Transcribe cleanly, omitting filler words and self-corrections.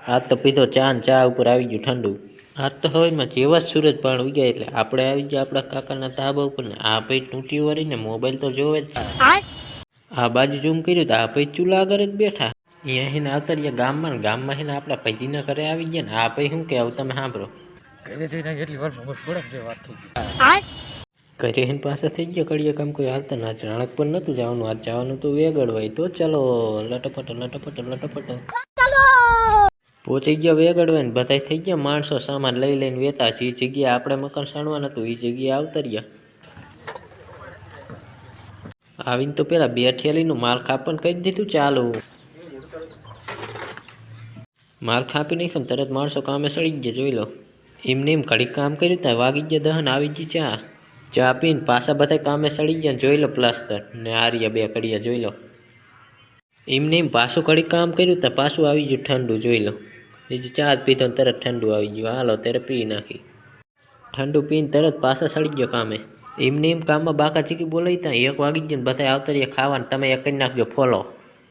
આજ તો પીધો ચા ને ચા ઉપર આવી ગયું ઠંડુ. આજ તો હવારમાં જેવા જ સૂરજ પણ ઉગ્યા એટલે આપણે આવી ગયા આપણા કાકાના ધાબા ઉપર ને આ ભાઈ તૂટી વળીને મોબાઈલ તો જોવે જ. આ બાજુ ઝૂમ કર્યું તો આ ભાઈ ચૂલા આગળ જ બેઠા. અહીંયા હેને આવતા રહ્યા ગામમાં હેને આપણા ભાઈજીના ઘરે આવી ગયા ને આ ભાઈ શું કે તમે સાંભળો. ઘરે હેન પાસે થઈ ગયા કડીએ કામ કોઈ હાલતા ના ચાણક પણ નહોતું જવાનું આજ જવાનું તો વેગડવાય તો ચાલો લટપટ પહોંચી ગયા વેગડવાય ને બધા થઈ ગયા માણસો સામાન લઈ લઈને વેતા જે જગ્યાએ આપણે મકાન સાણવાનું હતું એ જગ્યાએ આવતા રહ્યા. આવીને તો પેલા બે ઠેલીનું માલ ખાપણ કરી દીધું ચાલુ. માલ ખાપી નાખ્યો ને તરત માણસો કામે સડી ગયા જોઈ લો. એમને એમ ઘડીક કામ કર્યું ત્યાં વાગી ગયા દહન આવી ગઈ ચા પીને પાછા બધા કામે સડી ગયા જોઈ લો પ્લાસ્ટર ને આર્યા બે કડિયા જોઈ લો. એમને એમ પાછું ઘડીક કામ કર્યું ત્યાં પાછું આવી ગયું ઠંડુ જોઈ લો. એ ચા પીધો ને તરત ઠંડુ આવી ગયું હાલો ત્યારે પી નાખી. ઠંડુ પીને તરત પાછા સડી ગયો કામે. એમને એમ કામમાં બાકા ચીકી બોલાવી ત્યાં 1 વાગી ગયો ને બધા આવતા રહ્યા ખાવાનું તમે એક કરી નાખજો ફોલો.